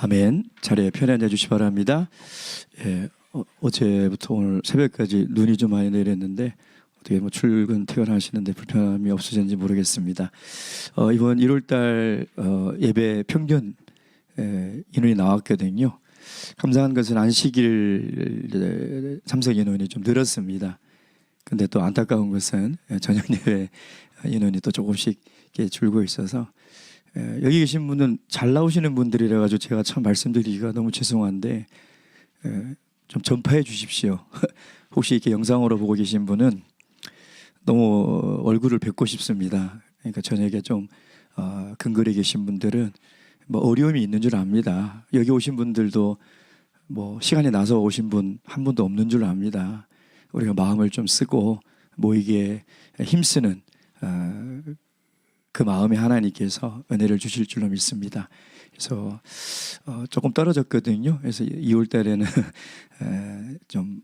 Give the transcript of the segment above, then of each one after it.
아멘. 자리에 편히 앉아주시 바랍니다. 예, 어제부터 오늘 새벽까지 눈이 좀 많이 내렸는데 어떻게 출근 퇴근하시는데 불편함이 없으신지 모르겠습니다. 이번 1월달 예배 평균 인원이 나왔거든요. 감사한 것은 안식일 참석 인원이 좀 늘었습니다. 근데 또 안타까운 것은 저녁 예배 인원이 또 조금씩 줄고 있어서 여기 계신 분은 잘 나오시는 분들이라 가지고 제가 참 말씀드리기가 너무 죄송한데 좀 전파해 주십시오. 혹시 이렇게 영상으로 보고 계신 분은 너무 얼굴을 뵙고 싶습니다. 그러니까 저녁에 좀 근거리에 계신 분들은 뭐 어려움이 있는 줄 압니다. 여기 오신 분들도 뭐 시간이 나서 오신 분 한 분도 없는 줄 압니다. 우리가 마음을 좀 쓰고 모이기에 힘쓰는 그 마음에 하나님께서 은혜를 주실 줄로 믿습니다. 그래서 조금 떨어졌거든요. 그래서 2월 달에는 좀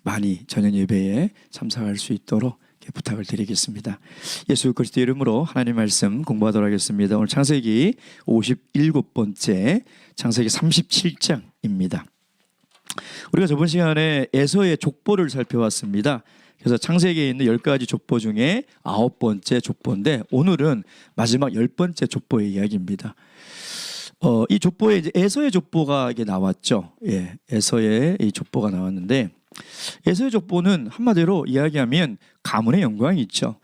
많이 저녁 예배에 참석할 수 있도록 부탁을 드리겠습니다. 예수 그리스도 이름으로 하나님 말씀 공부하도록 하겠습니다. 오늘 창세기 57번째 창세기 37장입니다. 우리가 저번 시간에 에서의 족보를 살펴봤습니다. 그래서 창세기에 있는 10가지 족보 중에 9번째 족보인데 오늘은 마지막 10번째 족보의 이야기입니다. 이 족보에 이제 에서의 족보가 이게 나왔죠. 예, 에서의 이 족보가 나왔는데 에서의 족보는 한마디로 이야기하면 가문의 영광이 있죠.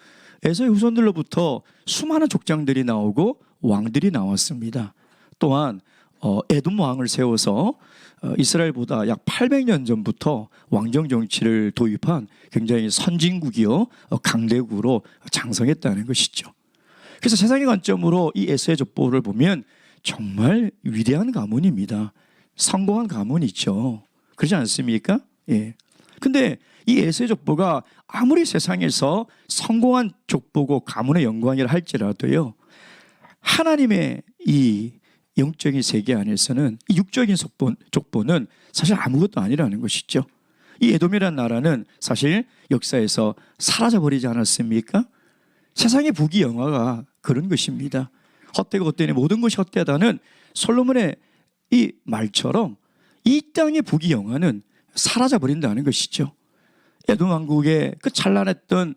에서의 후손들로부터 수많은 족장들이 나오고 왕들이 나왔습니다. 또한 에돔 왕을 세워서 이스라엘보다 약 800년 전부터 왕정 정치를 도입한 굉장히 선진국이요 강대국으로 장성했다는 것이죠. 그래서 세상의 관점으로 이 에서의 족보를 보면 정말 위대한 가문입니다. 성공한 가문이죠. 그렇지 않습니까? 예. 근데 이 에서의 족보가 아무리 세상에서 성공한 족보고 가문의 영광이라 할지라도요, 하나님의 이 영적인 세계 안에서는 이 육적인 족보는 사실 아무것도 아니라는 것이죠. 이 에돔이라는 나라는 사실 역사에서 사라져버리지 않았습니까? 세상의 부귀영화가 그런 것입니다. 헛되고 헛되니 모든 것이 헛되다는 솔로몬의 이 말처럼 이 땅의 부귀영화는 사라져버린다는 것이죠. 에돔 왕국의 그 찬란했던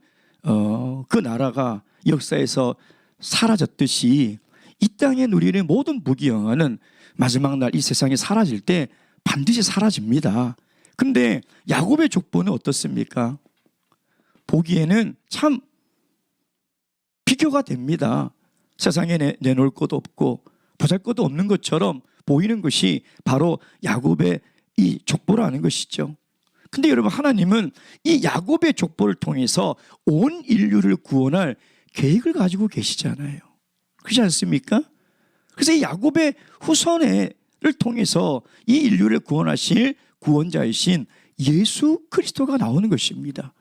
그 나라가 역사에서 사라졌듯이 이 땅에 누리는 모든 부귀영화는 마지막 날 이 세상이 사라질 때 반드시 사라집니다. 그런데 야곱의 족보는 어떻습니까? 보기에는 참 비교가 됩니다. 세상에 내놓을 것도 없고 보잘것도 없는 것처럼 보이는 것이 바로 야곱의 이 족보라는 것이죠. 근데 여러분, 하나님은 이 야곱의 족보를 통해서 온 인류를 구원할 계획을 가지고 계시잖아요. 그렇지 않습니까? 그래서 이 야곱의 후손을 통해서 이 인류를 구원하실 구원자이신 예수 그리스도가 나오는 것입니다.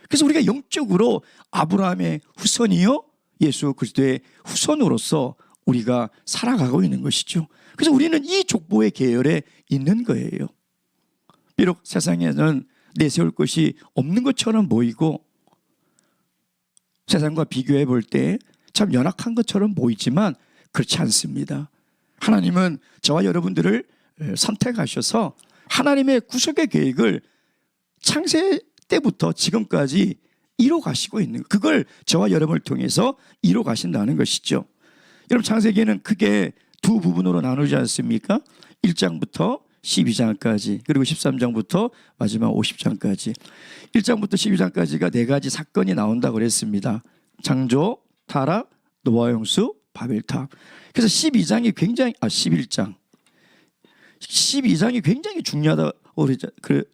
그래서 우리가 영적으로 아브라함의 후손이요 예수 그리스도의 후손으로서 우리가 살아가고 있는 것이죠. 그래서 우리는 이 족보의 계열에 있는 거예요. 비록 세상에는 내세울 것이 없는 것처럼 보이고 세상과 비교해 볼 때 참 연약한 것처럼 보이지만 그렇지 않습니다. 하나님은 저와 여러분들을 선택하셔서 하나님의 구속의 계획을 창세 때부터 지금까지 이뤄 가시고 있는, 그걸 저와 여러분을 통해서 이뤄 가신다는 것이죠. 여러분, 창세기에는 크게 두 부분으로 나누지 않습니까? 1장부터 12장까지, 그리고 13장부터 마지막 50장까지. 1장부터 12장까지가 4가지 사건이 나온다고 그랬습니다. 창조, 타락, 노아 홍수, 바벨탑. 그래서 11장이 굉장히 중요하다고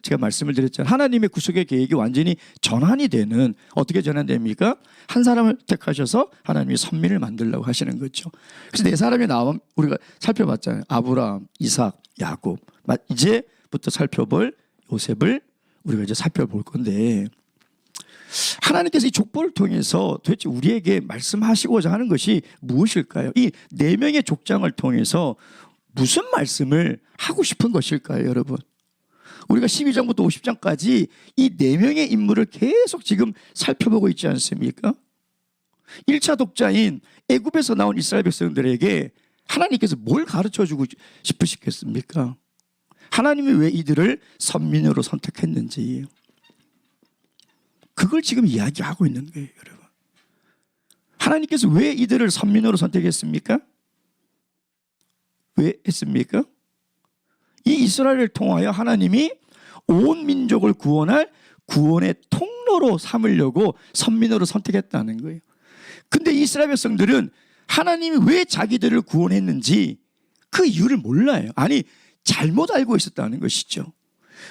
제가 말씀을 드렸잖아요. 하나님의 구속의 계획이 완전히 전환이 되는, 어떻게 전환됩니까? 한 사람을 택하셔서 하나님이 선민을 만들려고 하시는 거죠. 그래서 4사람이 나오면 우리가 살펴봤잖아요. 아브라함, 이삭, 야곱. 이제부터 살펴볼 요셉을 우리가 이제 살펴볼 건데, 하나님께서 이 족보를 통해서 도대체 우리에게 말씀하시고자 하는 것이 무엇일까요? 이 4명의 족장을 통해서 무슨 말씀을 하고 싶은 것일까요, 여러분? 우리가 12장부터 50장까지 이 4명의 인물을 계속 지금 살펴보고 있지 않습니까? 1차 독자인 애굽에서 나온 이스라엘 백성들에게 하나님께서 뭘 가르쳐주고 싶으시겠습니까? 하나님이 왜 이들을 선민으로 선택했는지 그걸 지금 이야기하고 있는 거예요, 여러분. 하나님께서 왜 이들을 선민으로 선택했습니까? 왜 했습니까? 이 이스라엘을 통하여 하나님이 온 민족을 구원할 구원의 통로로 삼으려고 선민으로 선택했다는 거예요. 근데 이스라엘 백성들은 하나님이 왜 자기들을 구원했는지 그 이유를 몰라요. 아니, 잘못 알고 있었다는 것이죠.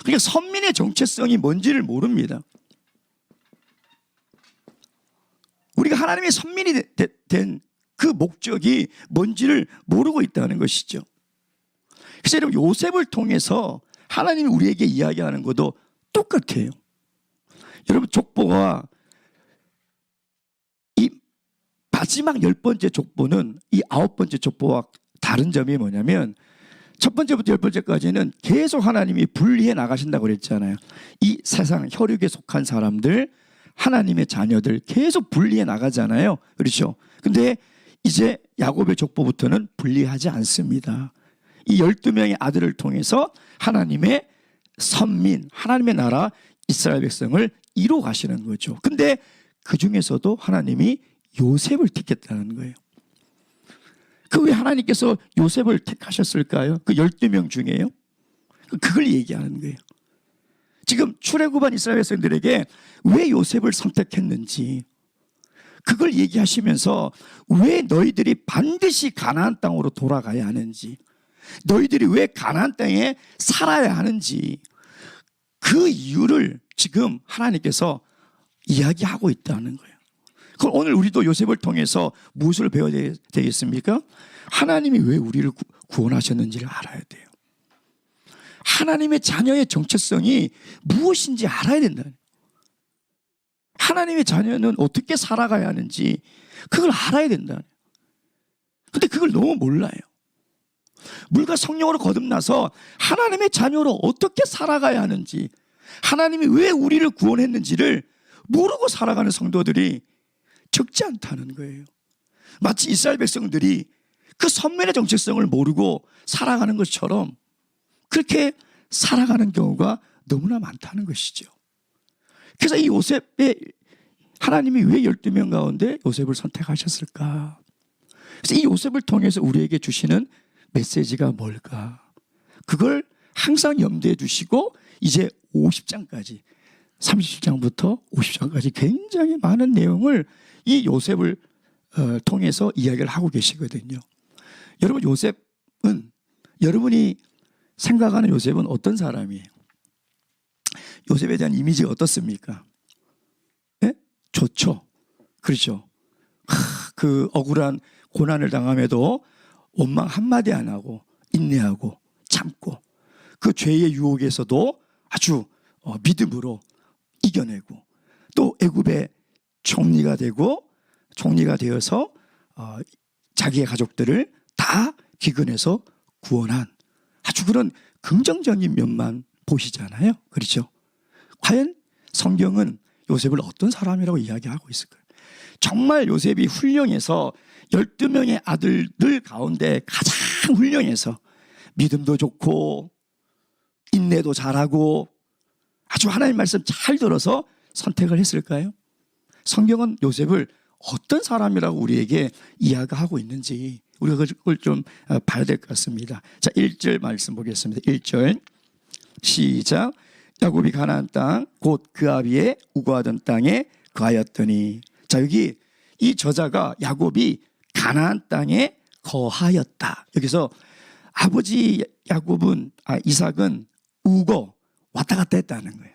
그러니까 선민의 정체성이 뭔지를 모릅니다. 우리가 하나님의 선민이 된 그 목적이 뭔지를 모르고 있다는 것이죠. 그래서 여러분, 요셉을 통해서 하나님이 우리에게 이야기하는 것도 똑같아요. 여러분, 족보가 이 마지막 10번째 족보는 이 9번째 족보와 다른 점이 뭐냐면, 첫 번째부터 10번째까지는 계속 하나님이 분리해 나가신다고 그랬잖아요. 이 세상 혈육에 속한 사람들, 하나님의 자녀들 계속 분리해 나가잖아요. 그렇죠? 근데 이제 야곱의 족보부터는 분리하지 않습니다. 이 12명의 아들을 통해서 하나님의 선민, 하나님의 나라 이스라엘 백성을 이루어 가시는 거죠. 근데 그 중에서도 하나님이 요셉을 택했다는 거예요. 그 왜 하나님께서 요셉을 택하셨을까요? 그 12명 중에요. 그걸 얘기하는 거예요. 지금 출애굽한 이스라엘 백성들에게 왜 요셉을 선택했는지 그걸 얘기하시면서 왜 너희들이 반드시 가나안 땅으로 돌아가야 하는지, 너희들이 왜 가나안 땅에 살아야 하는지 그 이유를 지금 하나님께서 이야기하고 있다는 거예요. 그럼 오늘 우리도 요셉을 통해서 무엇을 배워야 되겠습니까? 하나님이 왜 우리를 구원하셨는지를 알아야 돼요. 하나님의 자녀의 정체성이 무엇인지 알아야 된다는 거예요. 하나님의 자녀는 어떻게 살아가야 하는지 그걸 알아야 된다는 거예요. 근데 그걸 너무 몰라요. 물과 성령으로 거듭나서 하나님의 자녀로 어떻게 살아가야 하는지, 하나님이 왜 우리를 구원했는지를 모르고 살아가는 성도들이 적지 않다는 거예요. 마치 이스라엘 백성들이 그 선민의 정체성을 모르고 살아가는 것처럼 그렇게 살아가는 경우가 너무나 많다는 것이죠. 그래서 이 요셉의 하나님이 왜 12명 가운데 요셉을 선택하셨을까? 그래서 이 요셉을 통해서 우리에게 주시는 메시지가 뭘까? 그걸 항상 염두에 두시고 이제 50장까지 30장부터 50장까지 굉장히 많은 내용을 이 요셉을 통해서 이야기를 하고 계시거든요. 여러분, 요셉은 여러분이 생각하는 요셉은 어떤 사람이에요? 요셉에 대한 이미지가 어떻습니까? 네? 좋죠. 그렇죠. 그 억울한 고난을 당함에도 원망 한마디 안 하고 인내하고 참고 그 죄의 유혹에서도 아주 믿음으로 이겨내고 또 애굽의 총리가 되어서 자기의 가족들을 다 기근에서 구원한 아주 그런 긍정적인 면만 보시잖아요. 그렇죠? 과연 성경은 요셉을 어떤 사람이라고 이야기하고 있을까요? 정말 요셉이 훌륭해서 12명의 아들들 가운데 가장 훌륭해서 믿음도 좋고 인내도 잘하고 아주 하나님 말씀 잘 들어서 선택을 했을까요? 성경은 요셉을 어떤 사람이라고 우리에게 이야기하고 있는지 우리가 그걸 좀 봐야 될 것 같습니다. 자, 1절 말씀 보겠습니다. 1절 시작. 야곱이 가나안 땅 곧 그 아비의 우거하던 땅에 거하였더니, 자, 여기 이 저자가 야곱이 가나안 땅에 거하였다. 여기서 아버지 이삭은 우거 왔다 갔다 했다는 거예요.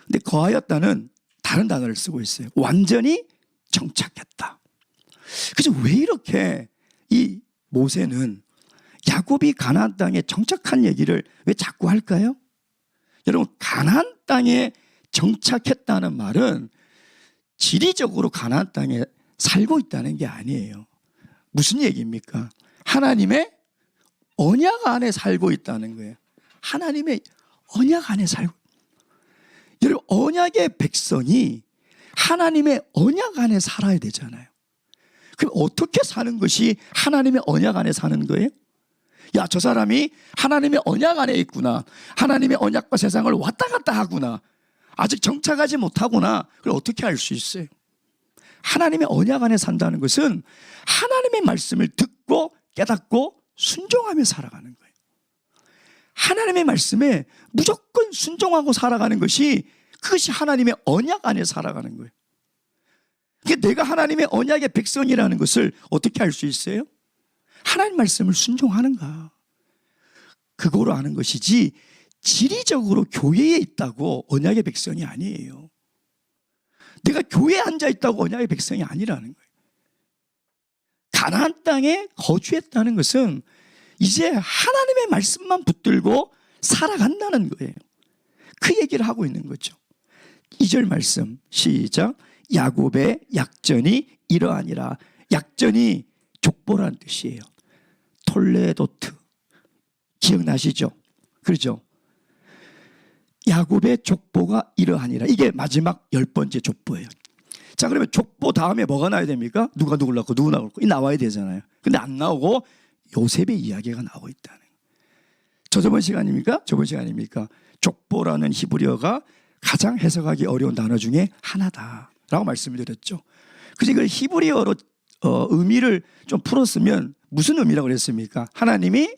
근데 거하였다는 다른 단어를 쓰고 있어요. 완전히 정착했다. 그래서 왜 이렇게 이 모세는 야곱이 가나안 땅에 정착한 얘기를 왜 자꾸 할까요? 여러분, 가나안 땅에 정착했다는 말은 지리적으로 가나안 땅에 살고 있다는 게 아니에요. 무슨 얘기입니까? 하나님의 언약 안에 살고 있다는 거예요. 하나님의 언약 안에 살고. 여러분, 언약의 백성이 하나님의 언약 안에 살아야 되잖아요. 그럼 어떻게 사는 것이 하나님의 언약 안에 사는 거예요? 야, 저 사람이 하나님의 언약 안에 있구나. 하나님의 언약과 세상을 왔다 갔다 하구나. 아직 정착하지 못하구나. 그걸 어떻게 알 수 있어요? 하나님의 언약 안에 산다는 것은 하나님의 말씀을 듣고 깨닫고 순종하며 살아가는 거예요. 하나님의 말씀에 무조건 순종하고 살아가는 것이, 그것이 하나님의 언약 안에 살아가는 거예요. 내가 하나님의 언약의 백성이라는 것을 어떻게 알 수 있어요? 하나님 말씀을 순종하는가, 그거로 아는 것이지 지리적으로 교회에 있다고 언약의 백성이 아니에요. 내가 교회에 앉아 있다고 언약의 백성이 아니라는 거예요. 가나안 땅에 거주했다는 것은 이제 하나님의 말씀만 붙들고 살아간다는 거예요. 그 얘기를 하고 있는 거죠. 2절 말씀 시작. 야곱의 약전이 이러하니라. 약전이 족보라는 뜻이에요. 톨레도트 기억나시죠? 그렇죠? 야곱의 족보가 이러하니라. 이게 마지막 10번째 족보예요. 자, 그러면 족보 다음에 뭐가 나와야 됩니까? 누가 누굴 낳고 누구 낳고 이 나와야 되잖아요. 근데 안 나오고 요셉의 이야기가 나오고 있다는 거예요. 저번 시간입니까? 저번 시간입니까? 족보라는 히브리어가 가장 해석하기 어려운 단어 중에 하나다라고 말씀을 드렸죠. 그래서 이걸 히브리어로 의미를 좀 풀었으면 무슨 의미라고 그랬습니까? 하나님이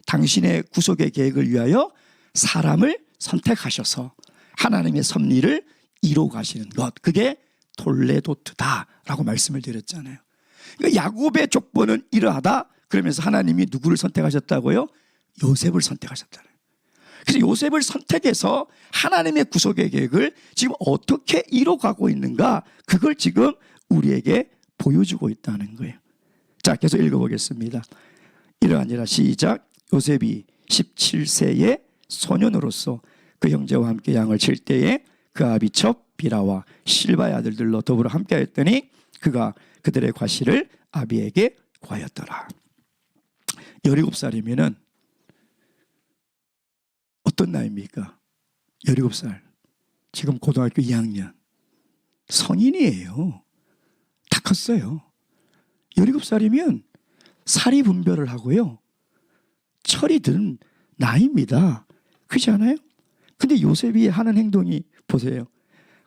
당신의 구속의 계획을 위하여 사람을 선택하셔서 하나님의 섭리를 이루어 가시는 것, 그게 톨레도트다라고 말씀을 드렸잖아요. 그러니까 야곱의 족보는 이러하다 그러면서 하나님이 누구를 선택하셨다고요? 요셉을 선택하셨다는 거예요. 그래서 요셉을 선택해서 하나님의 구속의 계획을 지금 어떻게 이뤄가고 있는가, 그걸 지금 우리에게 보여주고 있다는 거예요. 자, 계속 읽어보겠습니다. 이러하니라 시작. 요셉이 17세의 소년으로서 그 형제와 함께 양을 칠 때에 그 아비첩 비라와 실바의 아들들로 더불어 함께하였더니 그가 그들의 과실을 아비에게 구하였더라. 17살이면은 어떤 나이입니까? 17살. 지금 고등학교 2학년. 성인이에요. 다 컸어요. 17살이면 사리 분별을 하고요, 철이 든 나이입니다. 그렇지 않아요? 근데 요셉이 하는 행동이 보세요.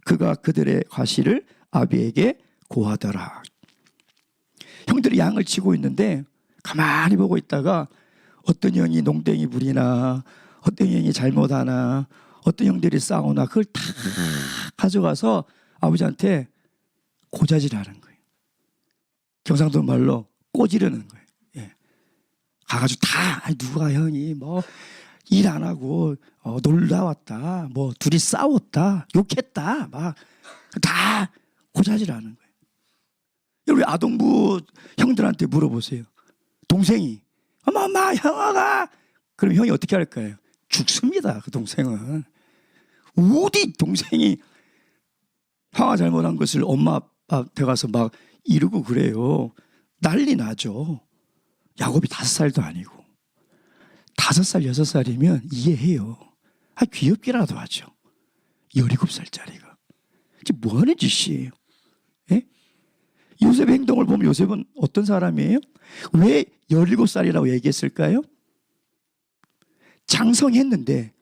그가 그들의 과실을 아비에게 고하더라. 형들이 양을 치고 있는데 가만히 보고 있다가 어떤 형이 농땡이 부리나, 어떤 형이 잘못하나, 어떤 형들이 싸우나, 그걸 다 가져가서 아버지한테 고자질하는 거예요. 경상도 말로 꼬지르는 거예요. 예. 가가지고 다 누가 형이 뭐 일 안 하고 놀다 왔다, 뭐 둘이 싸웠다, 욕했다, 막 다 고자질하는 거예요. 우리 아동부 형들한테 물어보세요. 동생이 엄마 형아가, 그럼 형이 어떻게 할까요? 죽습니다. 그 동생은. 어디 동생이 형아 잘못한 것을 엄마 아빠한테 가서 막 이러고 그래요. 난리 나죠. 야곱이 5살도 아니고 5살 6살이면 이해해요. 귀엽기라도 하죠. 17살짜리가 이게 뭐하는 짓이에요? 예? 요셉의 행동을 보면 요셉은 어떤 사람이에요? 왜 17살이라고 얘기했을까요? 장성했는데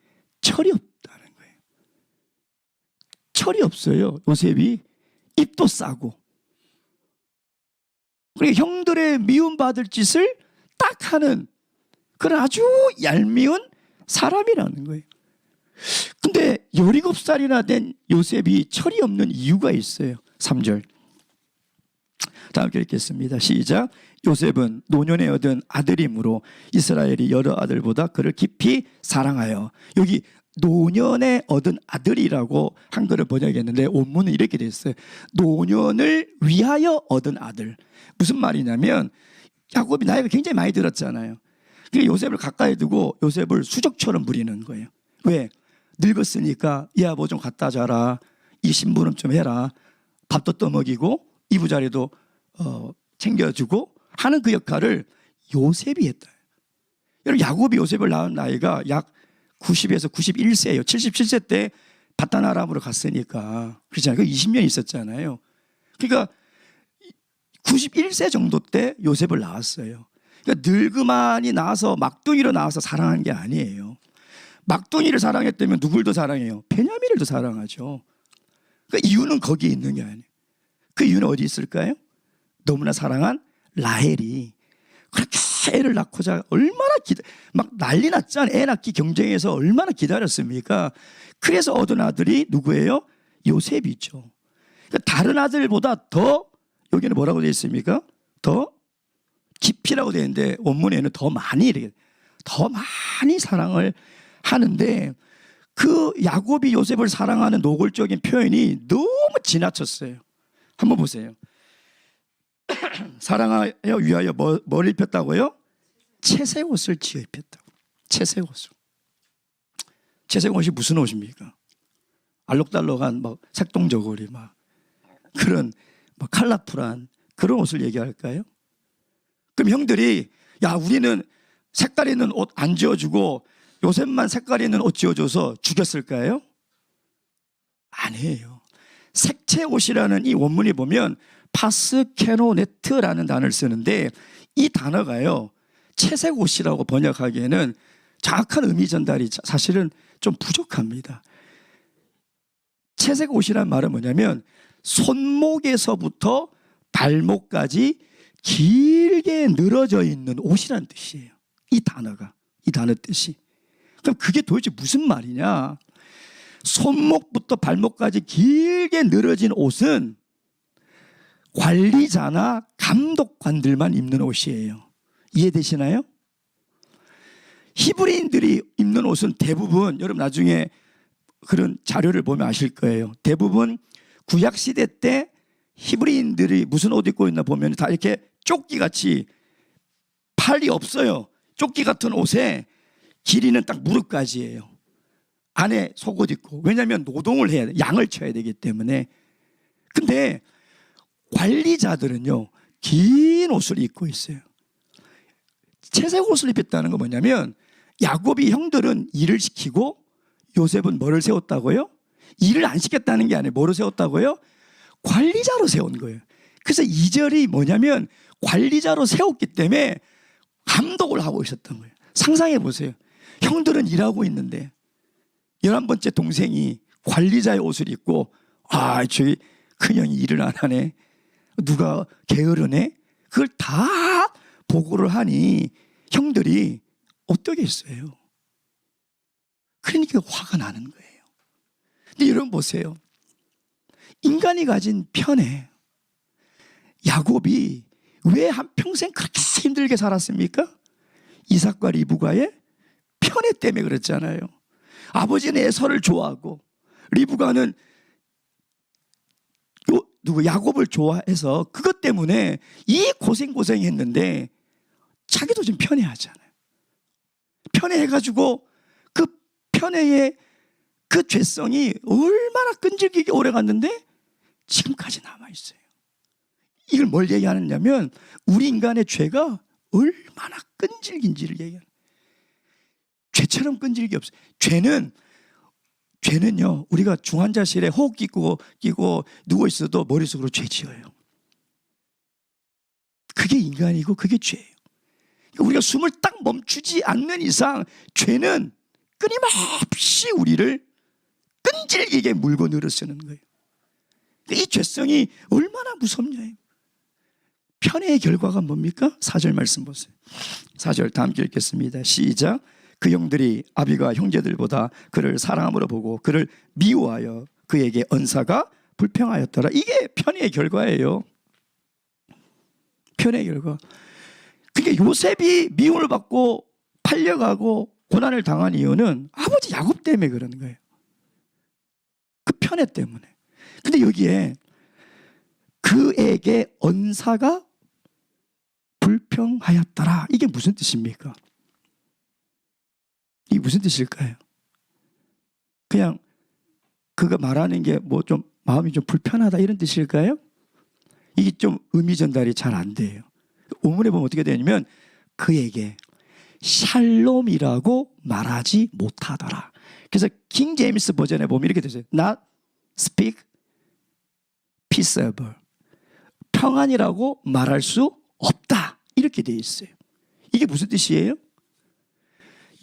철이 없다는 거예요. 철이 없어요. 요셉이 입도 싸고, 그러니까 형들의 미움받을 짓을 딱 하는 그런 아주 얄미운 사람이라는 거예요. 근데 17살이나 된 요셉이 철이 없는 이유가 있어요. 3절 다음 절 읽겠습니다. 시작. 요셉은 노년에 얻은 아들이므로 이스라엘이 여러 아들보다 그를 깊이 사랑하여, 여기 노년에 얻은 아들이라고 한글을 번역했는데 원문은 이렇게 돼 있어요. 노년을 위하여 얻은 아들. 무슨 말이냐면 야곱이 나이가 굉장히 많이 들었잖아요. 그러니까 요셉을 가까이 두고 요셉을 수족처럼 부리는 거예요. 왜? 늙었으니까 야, 뭐 좀 갖다 줘라, 이 심부름 좀 해라, 밥도 떠먹이고 이부자리도 챙겨주고 하는 그 역할을 요셉이 했다. 여러분, 야곱이 요셉을 낳은 나이가 약 90에서 91세예요. 77세 때 바단 아람으로 갔으니까. 그렇잖아요. 그 20년 있었잖아요. 그러니까 91세 정도 때 요셉을 낳았어요. 그러니까 늙그만이 나와서 막둥이로 나와서 사랑한 게 아니에요. 막둥이를 사랑했다면 누굴 더 사랑해요? 베냐민을 더 사랑하죠. 그 이유는 거기에 있는 게 아니에요. 그 이유는 어디 있을까요? 너무나 사랑한 라헬이 그렇게 애를 낳고자 얼마나 막 난리 났잖아요. 애 낳기 경쟁에서 얼마나 기다렸습니까? 그래서 얻은 아들이 누구예요? 요셉이죠. 그러니까 다른 아들보다 더, 여기는 뭐라고 되어 있습니까? 더 깊이라고 되어 있는데 원문에는 더 많이 사랑을 하는데, 그 야곱이 요셉을 사랑하는 노골적인 표현이 너무 지나쳤어요. 한번 보세요. 사랑하여 위하여 뭘 입혔다고요? 채색 옷을 지어 입혔다고. 채색 옷을. 채색 옷이 무슨 옷입니까? 알록달록한 막 색동저고리 막 그런 막 컬러풀한 그런 옷을 얘기할까요? 그럼 형들이 야 우리는 색깔 있는 옷 안 지어주고 요셉만 색깔 있는 옷 지어줘서 죽였을까요? 아니에요. 색채 옷이라는 이 원문이 보면 파스케노네트라는 단어를 쓰는데, 이 단어가요 채색 옷이라고 번역하기에는 정확한 의미 전달이 사실은 좀 부족합니다. 채색 옷이란 말은 뭐냐면 손목에서부터 발목까지 길게 늘어져 있는 옷이라는 뜻이에요. 이 단어 뜻이. 그럼 그게 도대체 무슨 말이냐? 손목부터 발목까지 길게 늘어진 옷은 관리자나 감독관들만 입는 옷이에요. 이해되시나요? 히브리인들이 입는 옷은 대부분, 여러분 나중에 그런 자료를 보면 아실 거예요. 대부분 구약시대 때 히브리인들이 무슨 옷 입고 있나 보면 다 이렇게 조끼같이 팔이 없어요. 조끼 같은 옷에 길이는 딱 무릎까지예요. 안에 속옷 입고. 왜냐하면 노동을 해야 돼. 양을 쳐야 되기 때문에. 근데 관리자들은요 긴 옷을 입고 있어요. 채색 옷을 입혔다는 건 뭐냐면 야곱이 형들은 일을 시키고 요셉은 뭐를 세웠다고요? 일을 안 시켰다는 게 아니에요. 뭐를 세웠다고요? 관리자로 세운 거예요. 그래서 2절이 뭐냐면 관리자로 세웠기 때문에 감독을 하고 있었던 거예요. 상상해 보세요. 형들은 일하고 있는데 11번째 동생이 관리자의 옷을 입고 아 저기 큰형이 일을 안 하네, 누가 게으르네, 그걸 다 보고를 하니 형들이 어떻게 했어요? 그러니까 화가 나는 거예요. 근데 여러분 보세요. 인간이 가진 편애, 야곱이 왜 한평생 그렇게 힘들게 살았습니까? 이삭과 리브가의 편애 때문에 그랬잖아요. 아버지는 에서를 좋아하고 리브가는 야곱을 좋아해서 그것 때문에 이 고생했는데 자기도 좀 편애하잖아요. 편애해가지고 그 편애의 그 죄성이 얼마나 끈질기게 오래 갔는데 지금까지 남아있어요. 이걸 뭘 얘기하느냐면 우리 인간의 죄가 얼마나 끈질긴지를 얘기하는 거예요. 죄처럼 끈질기 없어요. 죄는요 우리가 중환자실에 호흡 끼고 누워있어도 머릿속으로 죄 지어요. 그게 인간이고 그게 죄예요. 그러니까 우리가 숨을 딱 멈추지 않는 이상 죄는 끊임없이 우리를 끈질기게 물고 늘어쓰는 거예요. 이 죄성이 얼마나 무섭냐. 편애의 결과가 뭡니까? 4절 말씀 보세요. 4절 다 함께 읽겠습니다. 시작. 그 형들이 아비가 형제들보다 그를 사랑함으로 보고 그를 미워하여 그에게 언사가 불평하였더라. 이게 편애의 결과예요. 편애의 결과. 그러니까 요셉이 미움을 받고 팔려가고 고난을 당한 이유는 아버지 야곱 때문에 그러는 거예요. 그 편애 때문에. 근데 여기에 그에게 언사가 불평하였더라. 이게 무슨 뜻입니까? 이게 무슨 뜻일까요? 그냥 그가 말하는 게 뭐 좀 마음이 좀 불편하다 이런 뜻일까요? 이게 좀 의미 전달이 잘 안 돼요. 오문에 보면 어떻게 되냐면 그에게 샬롬이라고 말하지 못하더라. 그래서 킹 제임스 버전에 보면 이렇게 되죠. Not speak peaceable. 평안이라고 말할 수 없다. 이렇게 되어 있어요. 이게 무슨 뜻이에요?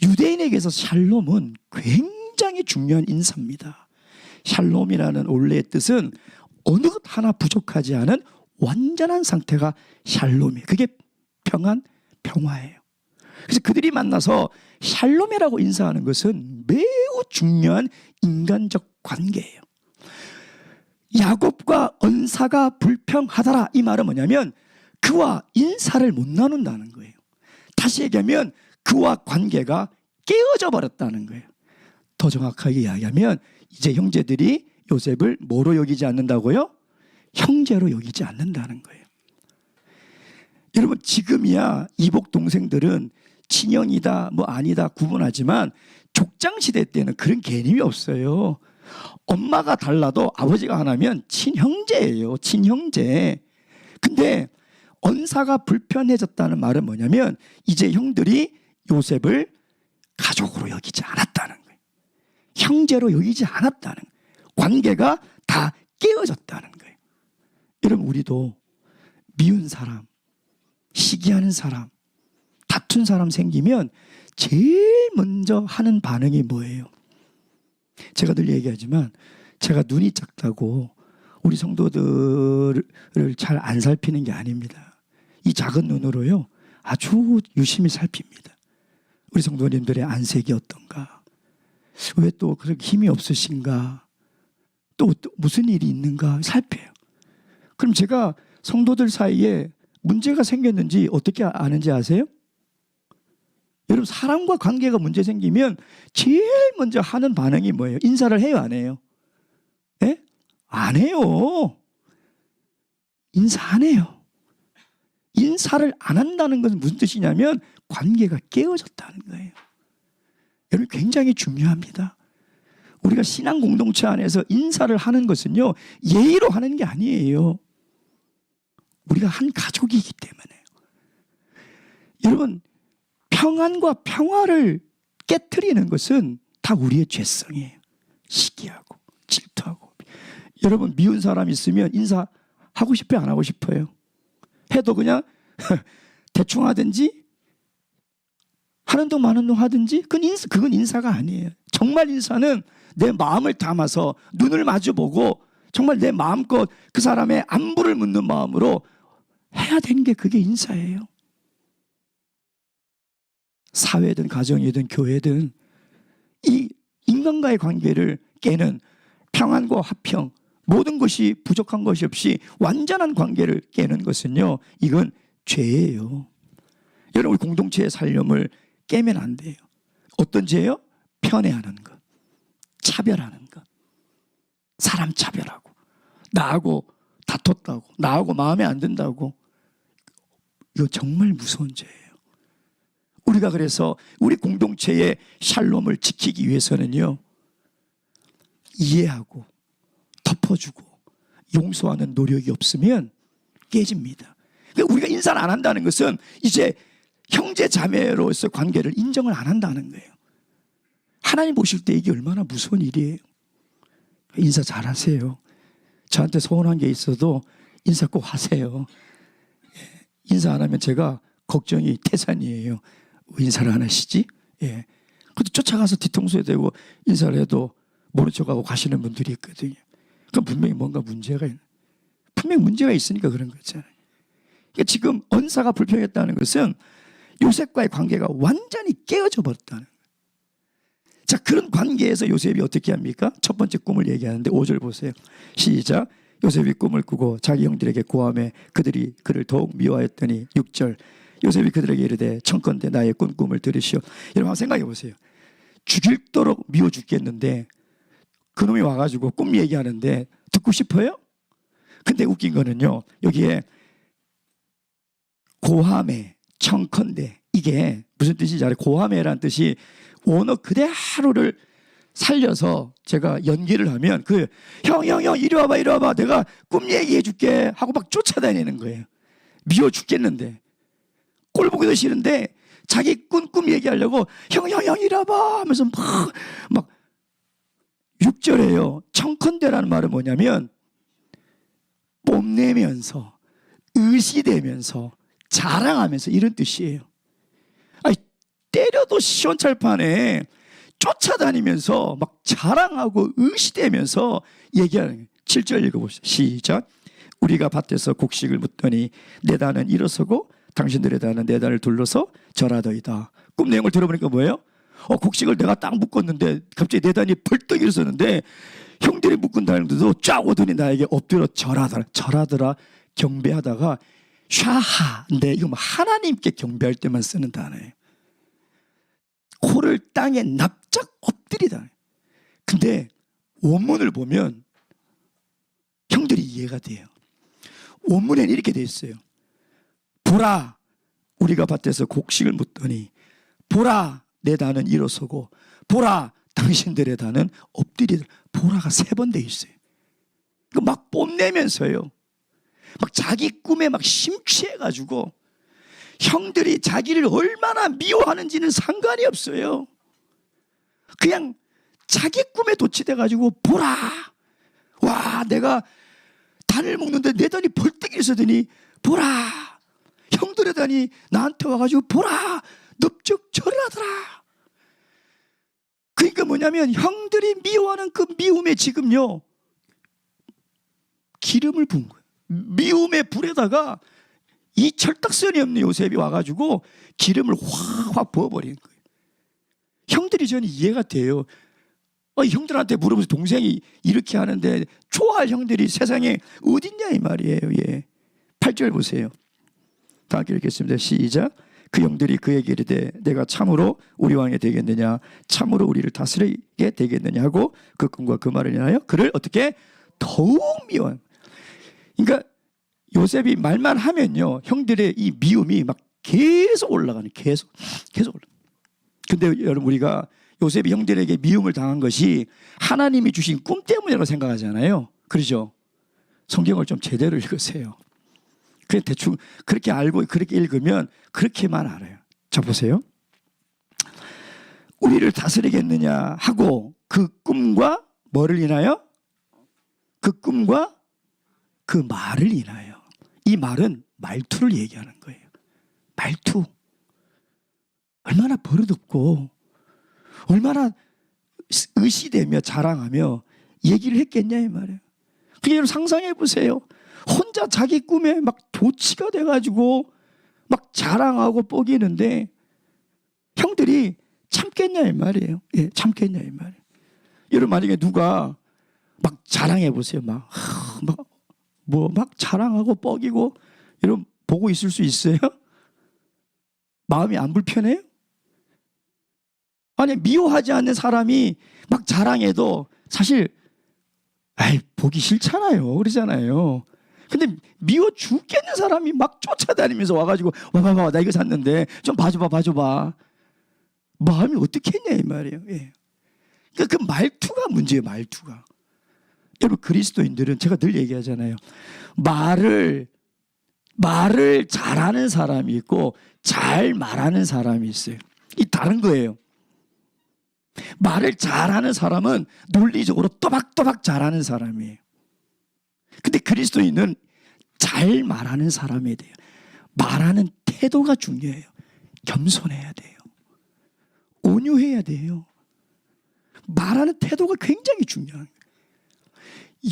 유대인에게서 샬롬은 굉장히 중요한 인사입니다. 샬롬이라는 원래의 뜻은 어느 것 하나 부족하지 않은 완전한 상태가 샬롬이에요. 그게 평안, 평화예요. 그래서 그들이 만나서 샬롬이라고 인사하는 것은 매우 중요한 인간적 관계예요. 야곱과 언사가 불평하더라, 이 말은 뭐냐면 그와 인사를 못 나눈다는 거예요. 다시 얘기하면 그와 관계가 깨어져 버렸다는 거예요. 더 정확하게 이야기하면 이제 형제들이 요셉을 뭐로 여기지 않는다고요? 형제로 여기지 않는다는 거예요. 여러분, 지금이야 이복 동생들은 친형이다 뭐 아니다 구분하지만 족장시대 때는 그런 개념이 없어요. 엄마가 달라도 아버지가 하나면 친형제예요. 친형제. 근데 언사가 불편해졌다는 말은 뭐냐면 이제 형들이 요셉을 가족으로 여기지 않았다는 거예요. 형제로 여기지 않았다는 거예요. 관계가 다 깨어졌다는 거예요. 여러분, 우리도 미운 사람, 시기하는 사람, 다툰 사람 생기면 제일 먼저 하는 반응이 뭐예요? 제가 늘 얘기하지만 제가 눈이 작다고 우리 성도들을 잘 안 살피는 게 아닙니다. 이 작은 눈으로요 아주 유심히 살핍니다. 우리 성도님들의 안색이 어떤가? 왜 또 그렇게 힘이 없으신가? 또 무슨 일이 있는가? 살펴요. 그럼 제가 성도들 사이에 문제가 생겼는지 어떻게 아는지 아세요? 여러분, 사람과 관계가 문제 생기면 제일 먼저 하는 반응이 뭐예요? 인사를 해요, 안 해요? 예? 안 해요. 인사 안 해요. 인사를 안 한다는 것은 무슨 뜻이냐면 관계가 깨어졌다는 거예요. 여러분, 굉장히 중요합니다. 우리가 신앙 공동체 안에서 인사를 하는 것은요 예의로 하는 게 아니에요. 우리가 한 가족이기 때문에. 여러분, 평안과 평화를 깨트리는 것은 다 우리의 죄성이에요. 시기하고 질투하고. 여러분, 미운 사람 있으면 인사하고 싶어요, 안 하고 싶어요? 해도 그냥 대충 하든지 하는 동 마는 동 하든지 그건 인사가 아니에요. 정말 인사는 내 마음을 담아서 눈을 마주보고 정말 내 마음껏 그 사람의 안부를 묻는 마음으로 해야 되는 게 그게 인사예요. 사회든 가정이든 교회든 이 인간과의 관계를 깨는 평안과 화평, 모든 것이 부족한 것이 없이 완전한 관계를 깨는 것은요 이건 죄예요. 여러분, 우리 공동체의 살림을 깨면 안 돼요. 어떤 죄요? 편애하는 것, 차별하는 것, 사람 차별하고, 나하고 다퉜다고, 나하고 마음에 안 든다고. 이거 정말 무서운 죄예요. 우리가 그래서 우리 공동체의 샬롬을 지키기 위해서는요 이해하고 덮어주고 용서하는 노력이 없으면 깨집니다. 그러니까 우리가 인사를 안 한다는 것은 이제 형제 자매로서 관계를 인정을 안 한다는 거예요. 하나님 보실 때 이게 얼마나 무서운 일이에요. 인사 잘하세요. 저한테 서운한 게 있어도 인사 꼭 하세요. 인사 안 하면 제가 걱정이 태산이에요. 왜 인사를 안 하시지? 예. 근데 쫓아가서 뒤통수에 대고 인사를 해도 모른 척하고 가시는 분들이 있거든요. 그럼 분명히 뭔가 문제가 있는. 분명히 문제가 있으니까 그런 거잖아요. 그러니까 지금 언사가 불평했다는 것은 요셉과의 관계가 완전히 깨어져 버렸다는 거예요. 자, 그런 관계에서 요셉이 어떻게 합니까? 첫 번째 꿈을 얘기하는데 5절 보세요. 시작. 요셉이 꿈을 꾸고 자기 형들에게 고하매 그들이 그를 더욱 미워하였더니 6절. 요셉이 그들에게 이르되 청컨대 나의 꿈을 들으시오. 여러분 한번 생각해 보세요. 죽일도록 미워 죽겠는데 그놈이 와가지고 꿈 얘기하는데 듣고 싶어요? 근데 웃긴 거는요 여기에 고하매 청컨대 이게 무슨 뜻인지 알아요? 고하매라는 뜻이 원어 그대로를 살려서 제가 연기를 하면 형 이리 와봐 내가 꿈 얘기해 줄게 하고 막 쫓아다니는 거예요. 미워 죽겠는데 꼴 보기도 싫은데 자기 꿈 얘기하려고 형 이리 와봐 하면서 막 6절에요 청컨대라는 말은 뭐냐면 뽐내면서 의시되면서 자랑하면서 이런 뜻이에요. 아니, 때려도 시원찰판에 쫓아다니면서 막 자랑하고 의시되면서 얘기하는 거예요. 7절 읽어보시죠. 시작. 우리가 밭에서 곡식을 묻더니 내 단은 일어서고 당신들의 단은 내 단을 둘러서 절하더이다. 꿈 내용을 들어보니까 뭐예요? 곡식을 내가 딱 묶었는데 갑자기 내 단이 벌떡 일어서는데 형들이 묶은 단들도 쫙 오더니 나에게 엎드려 절하더라 경배하다가 샤하인데 이거 뭐 하나님께 경배할 때만 쓰는 단어예요. 코를 땅에 납작 엎드리다. 근데 원문을 보면 형들이 이해가 돼요. 원문에는 이렇게 돼 있어요. 보라, 우리가 밭에서 곡식을 묻더니 보라, 내 단은 일어서고 보라, 당신들의 단은 엎드리더라. 보라가 3번 돼 있어요. 막 뽐내면서요. 막 자기 꿈에 막 심취해가지고 형들이 자기를 얼마나 미워하는지는 상관이 없어요. 그냥 자기 꿈에 도취돼가지고 보라, 와 내가 단을 먹는데 내 단이 벌떡 일어서더니 보라, 형들의 단이 나한테 와가지고 보라 넙적 절하더라. 그러니까 뭐냐면 형들이 미워하는 그 미움에 지금요 기름을 부은 거예요. 미움의 불에다가 이 철딱선이 없는 요셉이 와가지고 기름을 확 부어버리는 거예요. 형들이 저는 이해가 돼요. 형들한테 물어보면서 동생이 이렇게 하는데 좋아할 형들이 세상에 어딨냐 이 말이에요. 예. 8절 보세요. 다 함께 읽겠습니다. 시작. 그 형들이 그에게 이르되 내가 참으로 우리 왕이 되겠느냐 참으로 우리를 다스리게 되겠느냐 하고 그 꿈과 그 말을 인하여 그를 어떻게 더욱 미워한. 그러니까 요셉이 말만 하면요 형들의 이 미움이 막 계속 올라가는 계속 올라. 근데 여러분 우리가 요셉이 형들에게 미움을 당한 것이 하나님이 주신 꿈 때문이라고 생각하잖아요. 그렇죠? 성경을 좀 제대로 읽으세요. 그냥 대충 그렇게 알고 그렇게 읽으면 그렇게만 알아요. 자 보세요. 우리를 다스리겠느냐 하고 그 꿈과 뭐를 인하여? 그 꿈과 그 말을 인하여. 이 말은 말투를 얘기하는 거예요. 말투. 얼마나 버릇없고 얼마나 의시되며 자랑하며 얘기를 했겠냐 이 말이에요. 그냥 상상해 보세요. 혼자 자기 꿈에 막 도취가 돼가지고 막 자랑하고 뻐기는데 형들이 참겠냐 이 말이에요. 예, 참겠냐 이 말이에요. 여러분 만약에 누가 막 자랑해 보세요. 막 자랑하고 뻐기고 여러분 보고 있을 수 있어요? 마음이 안 불편해요? 아니 미워하지 않는 사람이 막 자랑해도 사실 보기 싫잖아요. 그러잖아요. 근데 미워 죽겠는 사람이 막 쫓아다니면서 와가지고 와봐봐 나 이거 샀는데 좀 봐줘봐 마음이 어떻게 했냐 이 말이에요. 예. 그러니까 그 말투가 문제예요. 말투가. 여러분 그리스도인들은 제가 늘 얘기하잖아요. 말을 잘하는 사람이 있고 잘 말하는 사람이 있어요. 이 다른 거예요. 말을 잘하는 사람은 논리적으로 또박또박 잘하는 사람이에요. 근데 그리스도인은 잘 말하는 사람이 돼요. 말하는 태도가 중요해요. 겸손해야 돼요. 온유해야 돼요. 말하는 태도가 굉장히 중요한 거예요.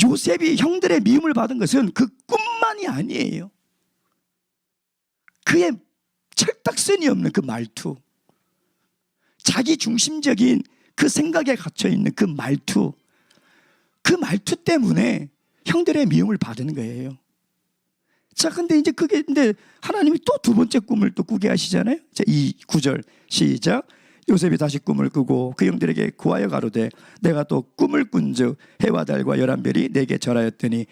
요셉이 형들의 미움을 받은 것은 그 꿈만이 아니에요. 그의 철딱선이 없는 그 말투, 자기 중심적인 그 생각에 갇혀있는 그 말투 때문에 형들의 미움을 받은 거예요. 자, 근데 하나님이 또 두 번째 꿈을 또 꾸게 하시잖아요. 자, 이 9절 시작. 요셉이 다시 꿈을 꾸고 그 형들에게 구하여 가로되 내가 또 꿈을 꾼즉 해와 달과 11별이 내게 절하였더니.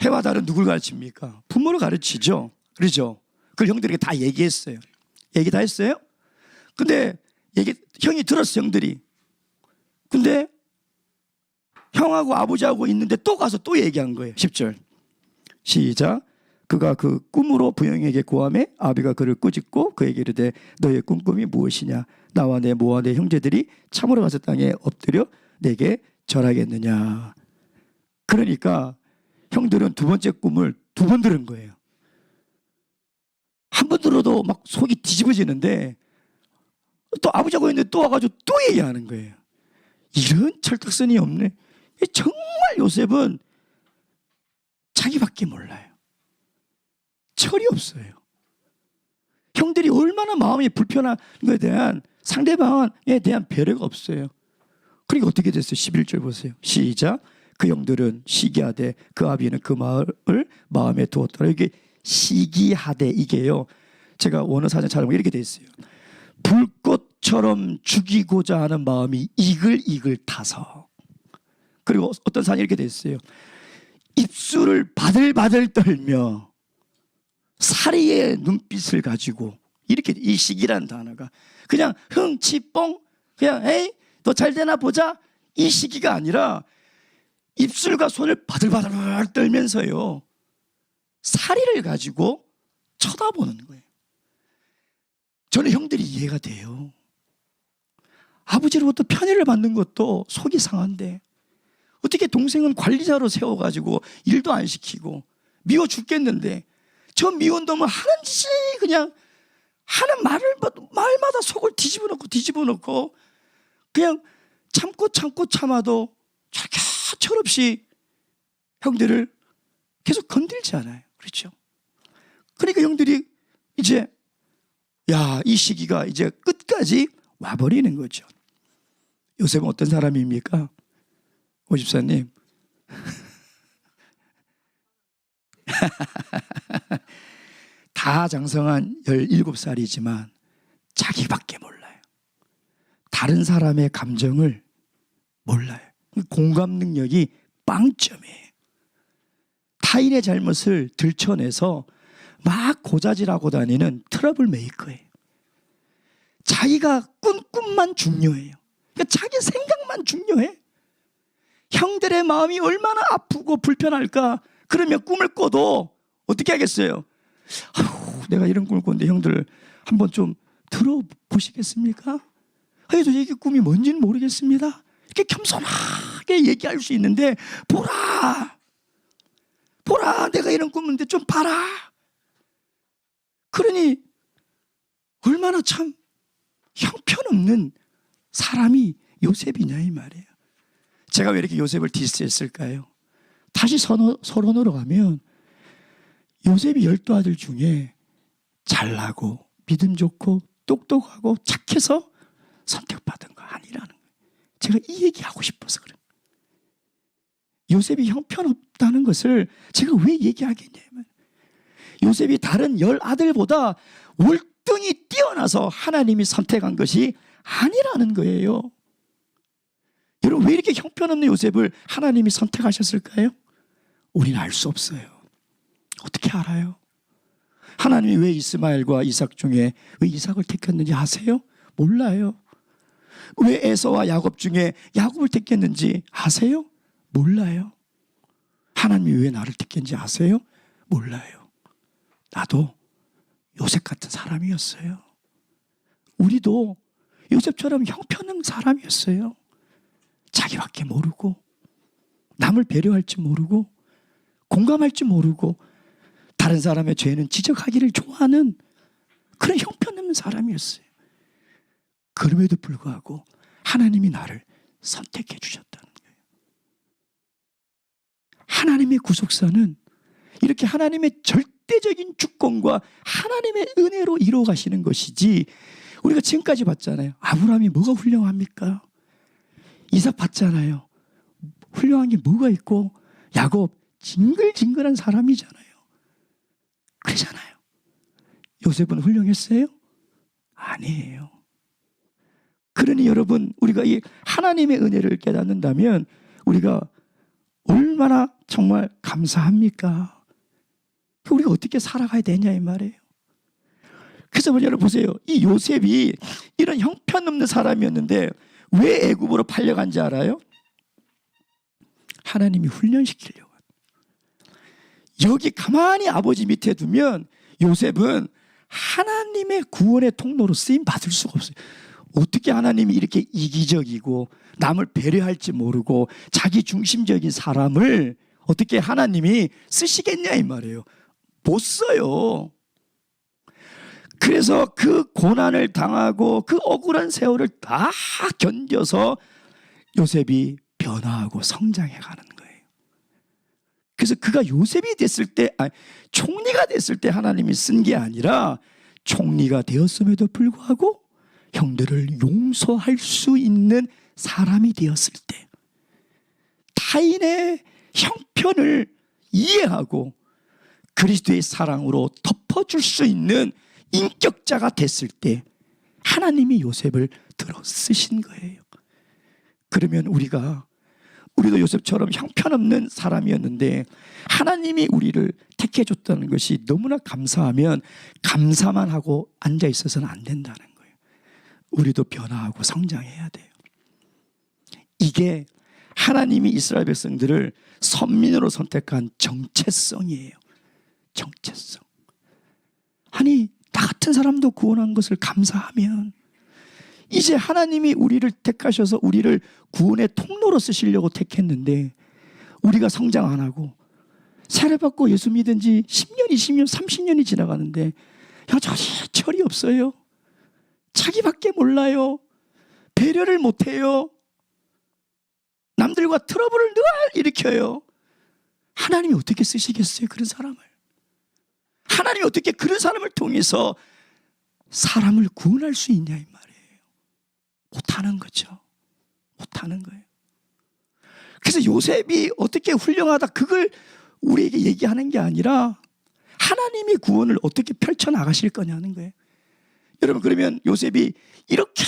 해와 달은 누굴 가르칩니까? 부모를 가르치죠. 그렇죠? 그걸 형들에게 다 얘기했어요. 얘기 다 했어요? 근데 형이 들었어, 형들이. 근데 형하고 아버지하고 있는데 또 가서 또 얘기한 거예요. 10절 시작. 그가 그 꿈으로 부형에게 고하매 아비가 그를 꾸짖고 그에게 이르되 너의 꿈꿈이 무엇이냐? 나와 내 모와 내 형제들이 참으로 가서 땅에 엎드려 내게 절하겠느냐? 그러니까 형들은 두 번째 꿈을 2번 들은 거예요. 들어도 막 속이 뒤집어지는데 또 아버지하고 있는데 또 와가지고 또 얘기하는 거예요. 이런 철딱선이 없네. 정말 요셉은 자기밖에 몰라요. 철이 없어요. 형들이 얼마나 마음이 불편한 것에 대한 상대방에 대한 배려가 없어요. 그러니까 어떻게 됐어요? 11절 보세요. 시작. 그 형들은 시기하되 그 아비는 그 말을 마음에 두었더라. 이게 시기하되 이게요. 제가 원어 사전 찾아보면 이렇게 돼 있어요. 불꽃처럼 죽이고자 하는 마음이 이글이글 타서. 그리고 어떤 사전이 이렇게 돼 있어요. 입술을 바들바들 떨며 사리의 눈빛을 가지고 이렇게 이 시기라는 단어가 그냥 흥치뽕 그냥 에이 너 잘 되나 보자 이 시기가 아니라 입술과 손을 바들바들 떨면서요 사리를 가지고 쳐다보는 거예요. 저는 형들이 이해가 돼요. 아버지로부터 편애를 받는 것도 속이 상한데 어떻게 동생은 관리자로 세워가지고 일도 안 시키고 미워 죽겠는데 저 미운 놈은 하는 짓이 그냥 하는 말마다 속을 뒤집어 놓고 그냥 참고 참아도 저렇게 철없이 형들을 계속 건들지 않아요. 그렇죠? 그러니까 형들이 이제 이 시기가 이제 끝까지 와버리는 거죠. 요셉은 어떤 사람입니까? 오 집사님. 다 장성한 17살이지만 자기밖에 몰라요. 다른 사람의 감정을 몰라요. 공감 능력이 빵점이에요. 타인의 잘못을 들춰내서 막 고자질하고 다니는 트러블 메이커예요. 자기가 꾼 꿈만 중요해요. 그러니까 자기 생각만 중요해. 형들의 마음이 얼마나 아프고 불편할까. 그러면 꿈을 꿔도 어떻게 하겠어요? 내가 이런 꿈을 꿨는데 형들 한번 좀 들어보시겠습니까? 저 이게 꿈이 뭔지는 모르겠습니다. 이렇게 겸손하게 얘기할 수 있는데 보라 내가 이런 꿈인데 좀 봐라. 그러니 얼마나 참 형편없는 사람이 요셉이냐 이 말이에요. 제가 왜 이렇게 요셉을 디스했을까요? 다시 서론으로 가면 요셉이 12아들 중에 잘나고 믿음 좋고 똑똑하고 착해서 선택받은 거 아니라는 거예요. 제가 이 얘기하고 싶어서 그래요. 요셉이 형편없다는 것을 제가 왜 얘기하겠냐면 요셉이 다른 10아들보다 월등히 뛰어나서 하나님이 선택한 것이 아니라는 거예요. 여러분 왜 이렇게 형편없는 요셉을 하나님이 선택하셨을까요? 우리는 알 수 없어요. 어떻게 알아요? 하나님이 왜 이스마엘과 이삭 중에 왜 이삭을 택했는지 아세요? 몰라요. 왜 에서와 야곱 중에 야곱을 택했는지 아세요? 몰라요. 하나님이 왜 나를 택했는지 아세요? 몰라요. 나도 요셉 같은 사람이었어요. 우리도 요셉처럼 형편없는 사람이었어요. 자기밖에 모르고 남을 배려할 줄 모르고 공감할 줄 모르고 다른 사람의 죄는 지적하기를 좋아하는 그런 형편없는 사람이었어요. 그럼에도 불구하고 하나님이 나를 선택해 주셨다는 거예요. 하나님의 구속사는 이렇게 하나님의 절대적인 주권과 하나님의 은혜로 이루어 가시는 것이지 우리가 지금까지 봤잖아요. 아브라함이 뭐가 훌륭합니까? 이삭 봤잖아요. 훌륭한 게 뭐가 있고 야곱 징글징글한 사람이잖아요. 그러잖아요. 요셉은 훌륭했어요? 아니에요. 그러니 여러분 우리가 이 하나님의 은혜를 깨닫는다면 우리가 얼마나 정말 감사합니까? 우리가 어떻게 살아가야 되냐 이 말이에요. 그래서 여러분 보세요. 이 요셉이 이런 형편없는 사람이었는데 왜 애굽으로 팔려간지 알아요? 하나님이 훈련시키려고. 여기 가만히 아버지 밑에 두면 요셉은 하나님의 구원의 통로로 쓰임 받을 수가 없어요. 어떻게 하나님이 이렇게 이기적이고 남을 배려할지 모르고 자기 중심적인 사람을 어떻게 하나님이 쓰시겠냐 이 말이에요. 못 써요. 그래서 그 고난을 당하고 그 억울한 세월을 다 견뎌서 요셉이 변화하고 성장해 가는 거예요. 그래서 그가 요셉이 됐을 때, 총리가 됐을 때 하나님이 쓴 게 아니라 총리가 되었음에도 불구하고 형들을 용서할 수 있는 사람이 되었을 때, 타인의 형편을 이해하고 그리스도의 사랑으로 덮어줄 수 있는 인격자가 됐을 때 하나님이 요셉을 들어 쓰신 거예요. 그러면 우리도 요셉처럼 형편없는 사람이었는데 하나님이 우리를 택해 줬다는 것이 너무나 감사하면 감사만 하고 앉아 있어서는 안 된다는 거예요. 우리도 변화하고 성장해야 돼요. 이게 하나님이 이스라엘 백성들을 선민으로 선택한 정체성이에요. 정체성. 아니, 나 같은 사람도 구원한 것을 감사하면 이제 하나님이 우리를 택하셔서 우리를 구원의 통로로 쓰시려고 택했는데 우리가 성장 안 하고 세례받고 예수 믿은 지 10년, 20년, 30년이 지나가는데 여전히 철이 없어요. 자기밖에 몰라요. 배려를 못해요. 남들과 트러블을 늘 일으켜요. 하나님이 어떻게 쓰시겠어요, 그런 사람을? 하나님이 어떻게 그런 사람을 통해서 사람을 구원할 수 있냐 이 말이에요. 못하는 거죠. 못하는 거예요. 그래서 요셉이 어떻게 훌륭하다 그걸 우리에게 얘기하는 게 아니라 하나님이 구원을 어떻게 펼쳐나가실 거냐는 거예요. 여러분, 그러면 요셉이 이렇게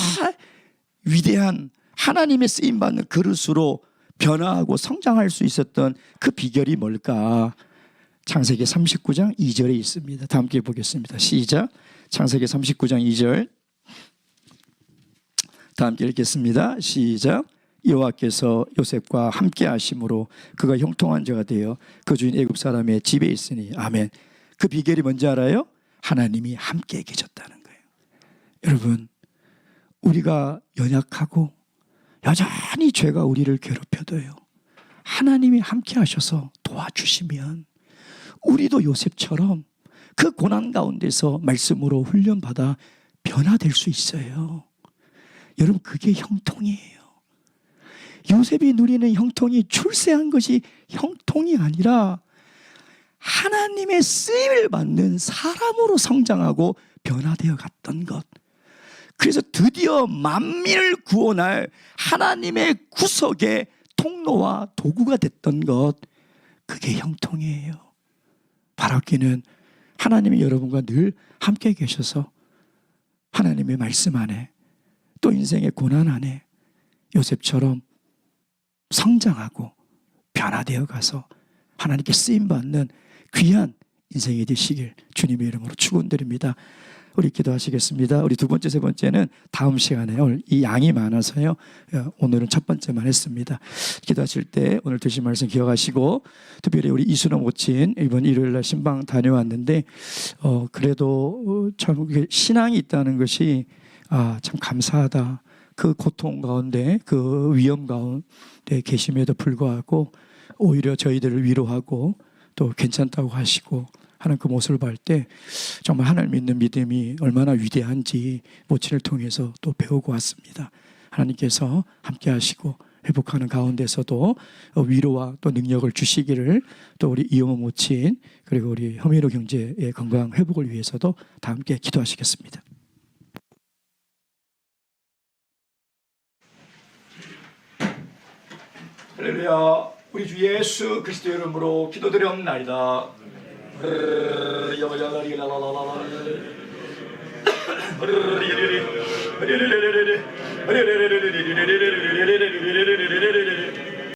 위대한 하나님의 쓰임받는 그릇으로 변화하고 성장할 수 있었던 그 비결이 뭘까? 창세기 39장 2절에 있습니다. 다 함께 보겠습니다. 시작. 창세기 39장 2절 다 함께 읽겠습니다. 시작. 여호와께서 요셉과 함께 하심으로 그가 형통한 자가 되어 그 주인 애굽 사람의 집에 있으니. 아멘. 그 비결이 뭔지 알아요? 하나님이 함께 계셨다는 거예요. 여러분, 우리가 연약하고 여전히 죄가 우리를 괴롭혀도요, 하나님이 함께 하셔서 도와주시면 우리도 요셉처럼 그 고난 가운데서 말씀으로 훈련받아 변화될 수 있어요. 여러분, 그게 형통이에요. 요셉이 누리는 형통이 출세한 것이 형통이 아니라 하나님의 쓰임을 받는 사람으로 성장하고 변화되어 갔던 것. 그래서 드디어 만민을 구원할 하나님의 구속의 통로와 도구가 됐던 것, 그게 형통이에요. 바라기는 하나님이 여러분과 늘 함께 계셔서 하나님의 말씀 안에 또 인생의 고난 안에 요셉처럼 성장하고 변화되어 가서 하나님께 쓰임받는 귀한 인생이 되시길 주님의 이름으로 축원드립니다. 우리 기도하시겠습니다. 우리 두 번째, 세 번째는 다음 시간에, 오늘 이 양이 많아서요, 오늘은 첫 번째만 했습니다. 기도하실 때 오늘 드신 말씀 기억하시고, 특별히 우리 이순호 모친 이번 일요일날 신방 다녀왔는데 그래도 참 신앙이 있다는 것이 참 감사하다. 그 고통 가운데, 그 위험 가운데 계심에도 불구하고 오히려 저희들을 위로하고 또 괜찮다고 하시고 하는 그 모습을 볼 때 정말 하나님 믿는 믿음이 얼마나 위대한지 모친을 통해서 또 배우고 왔습니다. 하나님께서 함께 하시고 회복하는 가운데서도 위로와 또 능력을 주시기를, 또 우리 이영호 모친 그리고 우리 허민호 경제의 건강 회복을 위해서도 다 함께 기도하시겠습니다. 할렐루야. 우리 주 예수 그리스도 이름으로 기도드리옵나이다.